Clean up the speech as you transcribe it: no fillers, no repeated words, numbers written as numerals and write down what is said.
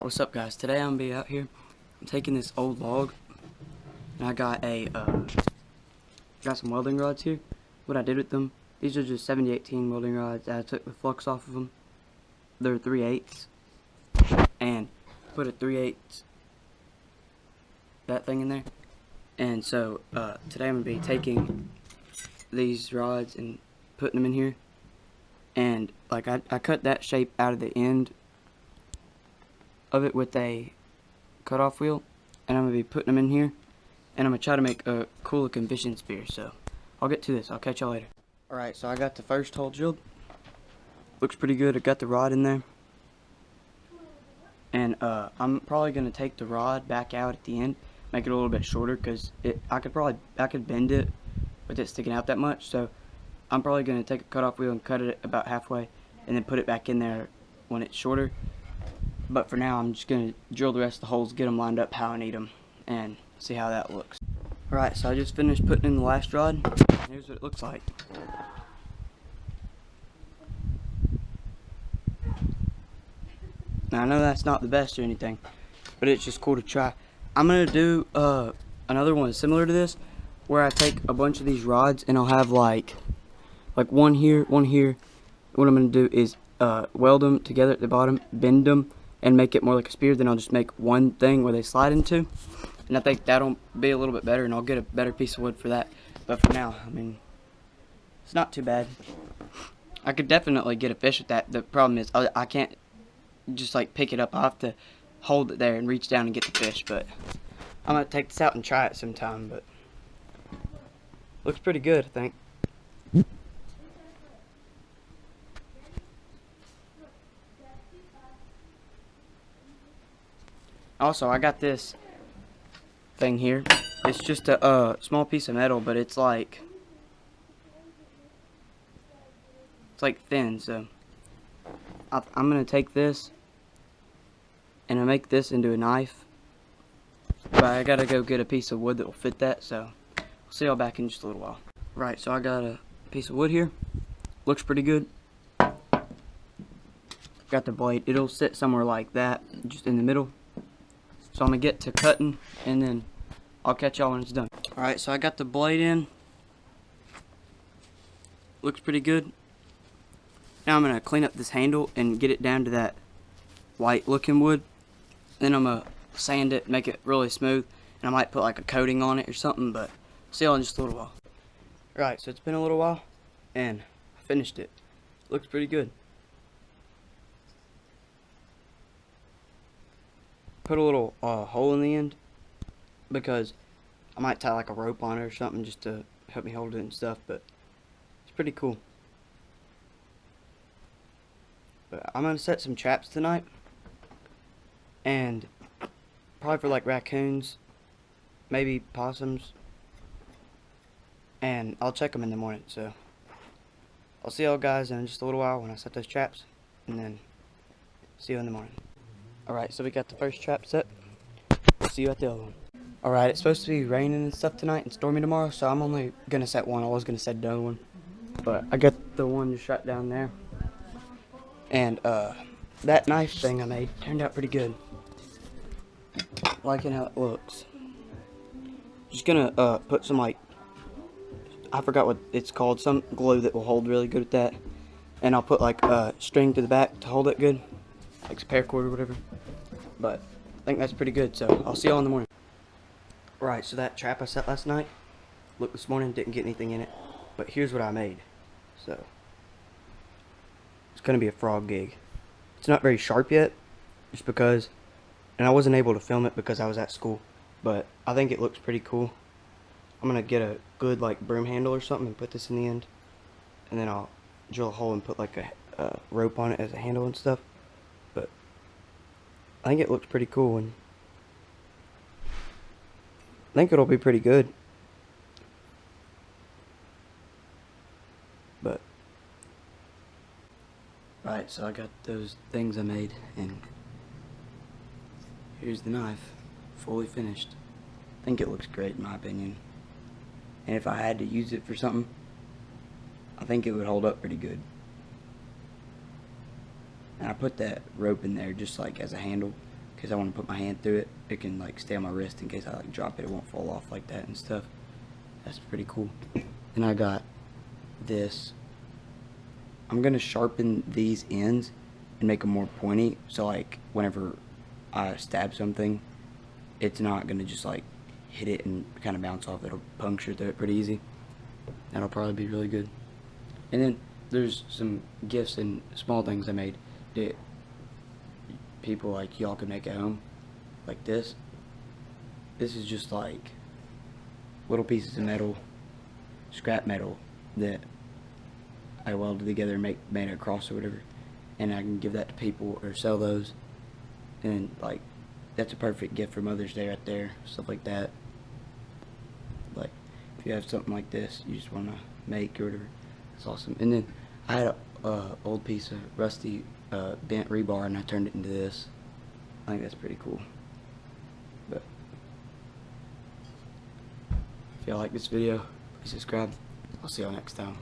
What's up, guys? Today I'm gonna be out here. I'm taking this old log, and I got some welding rods here. What I did with them, these are just 7018 welding rods. I took the flux off of them. They're 3/8, and put a 3/8 that thing in there. And so today I'm gonna be taking these rods and putting them in here. And like I cut that shape out of the end of it with a cutoff wheel, and I'm gonna be putting them in here, and I'm gonna try to make a cool looking fishing spear. So I'll get to this. I'll catch y'all later. Alright, so I got the first hole drilled. Looks pretty good. I got the rod in there, and I'm probably gonna take the rod back out at the end, make it a little bit shorter, because I could bend it with it sticking out that much. So I'm probably gonna take a cutoff wheel and cut it about halfway, and then put it back in there when it's shorter. But for now, I'm just going to drill the rest of the holes, get them lined up how I need them, and see how that looks. Alright, so I just finished putting in the last rod. Here's what it looks like. Now, I know that's not the best or anything, but it's just cool to try. I'm going to do another one similar to this, where I take a bunch of these rods, and I'll have like one here, one here. What I'm going to do is weld them together at the bottom, bend them, and make it more like a spear. Then I'll just make one thing where they slide into, and I think that'll be a little bit better, and I'll get a better piece of wood for that. But for now, I mean, it's not too bad. I could definitely get a fish with that. The problem is I can't just like pick it up. I have to hold it there and reach down and get the fish. But I'm gonna take this out and try it sometime. But looks pretty good, I think. Also, I got this thing here. It's just a small piece of metal, but it's like thin. So I'm gonna take this and I make this into a knife. But I gotta go get a piece of wood that will fit that. So I'll see y'all back in just a little while. Right. So I got a piece of wood here. Looks pretty good. Got the blade. It'll sit somewhere like that, just in the middle. So I'm going to get to cutting, and then I'll catch y'all when it's done. Alright, so I got the blade in. Looks pretty good. Now I'm going to clean up this handle and get it down to that white looking wood. Then I'm going to sand it, make it really smooth, and I might put like a coating on it or something, but see y'all in just a little while. Alright, so it's been a little while, and I finished it. Looks pretty good. Put a little hole in the end, because I might tie like a rope on it or something just to help me hold it and stuff, but it's pretty cool. But I'm going to set some traps tonight, and probably for like raccoons, maybe possums, and I'll check them in the morning. So I'll see y'all guys in just a little while when I set those traps, and then see you in the morning. Alright, so we got the first trap set. See you at the other one. Alright, it's supposed to be raining and stuff tonight and stormy tomorrow, so I'm only going to set one. I was going to set the other one, but I got the one just right down there. And that knife thing I made turned out pretty good. Liking how it looks. Just going to put some I forgot what it's called, some glue that will hold really good with that. And I'll put like a string to the back to hold it good. Like paracord or whatever, but I think that's pretty good, so I'll see y'all in the morning. Right, so that trap I set last night, looked this morning, didn't get anything in it, but here's what I made. So it's gonna be a frog gig. It's not very sharp yet, just because, and I wasn't able to film it because I was at school, but I think it looks pretty cool. I'm gonna get a good like broom handle or something and put this in the end, and then I'll drill a hole and put like a rope on it as a handle and stuff. But I think it looks pretty cool, and I think it'll be pretty good. But right, so I got those things I made, and here's the knife, fully finished. I think it looks great in my opinion. And if I had to use it for something, I think it would hold up pretty good. And I put that rope in there just like as a handle because I want to put my hand through it. It can like stay on my wrist in case I like drop it. It won't fall off like that and stuff. That's pretty cool. And I got this. I'm gonna sharpen these ends and make them more pointy, so like whenever I stab something, it's not gonna just like hit it and kind of bounce off. It'll puncture through it pretty easy. That'll probably be really good. And then there's some gifts and small things I made that people like y'all can make at home, like this. This is just like little pieces of metal, scrap metal, that I welded together and made a cross or whatever, and I can give that to people or sell those. And like, that's a perfect gift for Mother's Day right there, stuff like that. Like, if you have something like this you just want to make or whatever, it's awesome. And then I had a old piece of rusty bent rebar, and I turned it into this. I think that's pretty cool. But if y'all like this video, please subscribe. I'll see y'all next time.